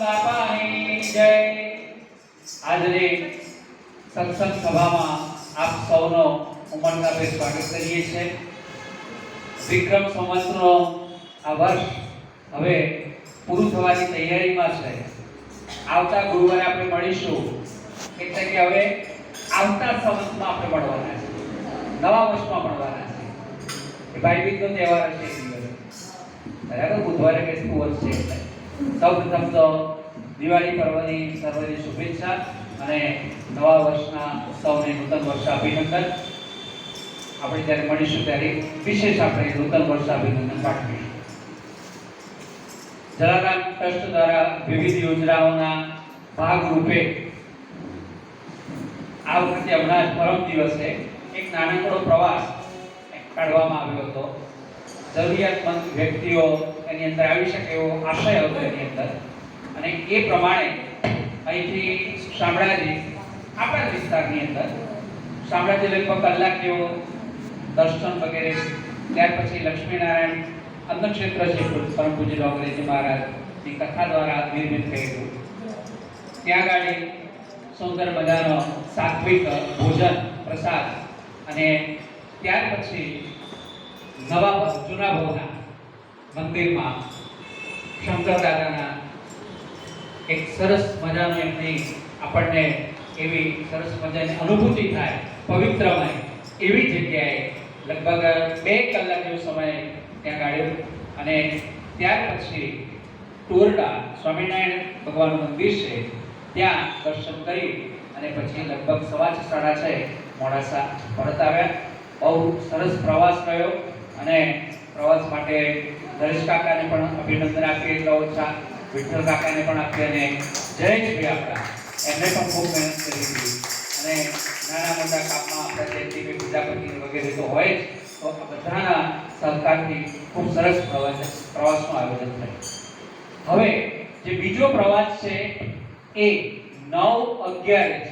બાપાની જય. આજની સત્સંગ સભામાં આપ સૌનો ઉમળકાભેર સ્વાગત કરીએ છીએ. વિક્રમ સંવતનો આ વર્ષ હવે પૂરું થવાની તૈયારીમાં છે. આવતા ગુરુવારે આપણે મળીશું, એટલે કે હવે આવતા સંવતમાં આપણે મળવાના છે, નવા વર્ષમાં મળવાના છે. એ ભાઈ બીજનો તહેવાર હશે એ દિવસે, બરાબર, બુધવારે બેસતું વર્ષ છે. એટલે સૌપ્રથમ તો દિવાળી પર્વની સર્વને શુભેચ્છા અને નવા વર્ષના સૌને નૂતન વર્ષ અભિનંદન. આપણે જ્યારે મળીશું ત્યારે વિશેષ આપણે નૂતન વર્ષ અભિનંદન પાઠવીશું. જલારામ ટ્રસ્ટ દ્વારા વિવિધ યોજનાઓના ભાગરૂપે આ વખતે હમણાં પરમ દિવસે એક નાનકડો પ્રવાસ કાઢવામાં આવ્યો હતો. જરૂરિયાતમંદ વ્યક્તિઓ એની અંદર આવી શકે એવો આશય હતો એની અંદર, અને એ પ્રમાણે અહીંથી શામળાજી, આપણા વિસ્તારની અંદર શામળાજી લગભગ કલાક જેવો દર્શન વગેરે, ત્યાર પછી લક્ષ્મીનારાયણ અન્નક્ષેત્ર છે પરમ પૂજ્ય ડોંગરેજી મહારાજની કથા દ્વારા નિર્મિત થયેલું. ત્યાં ગાડી સુંદર મજાનો સાત્વિક ભોજન પ્રસાદ, અને ત્યાર પછી જૂના ભવના મંદિરમાં શંકર દાદાના એક સરસ મજાનું એમની આપણને એવી સરસ મજાની અનુભૂતિ થાય, પવિત્રમય એવી જગ્યાએ લગભગ 2 કલાક જેવો સમય ત્યાં ગાળ્યો. અને ત્યાર પછી ટોરડા સ્વામિનારાયણ ભગવાનનું મંદિર છે, ત્યાં દર્શન કરી અને પછી લગભગ 6:30 મોડાસા પરત આવ્યા. બહુ સરસ પ્રવાસ રહ્યો, અને પ્રવાસ માટે નરેશ કાકાને પણ અભિનંદન આપીએ, એટલા ઓછા વિઠ્ઠલ કાકાને પણ આપીએ, અને જયેશભાઈ આપણા એમને પણ ખૂબ મહેનત કરી હતી. અને નાના મોટા કામમાં આપણા જયંતિભાઈ પ્રજાપતિ વગેરે તો હોય જ, તો આ બધાના સહકારથી ખૂબ સરસ પ્રવાસનું આયોજન થયું. હવે જે બીજો પ્રવાસ છે એ 9/11 છે.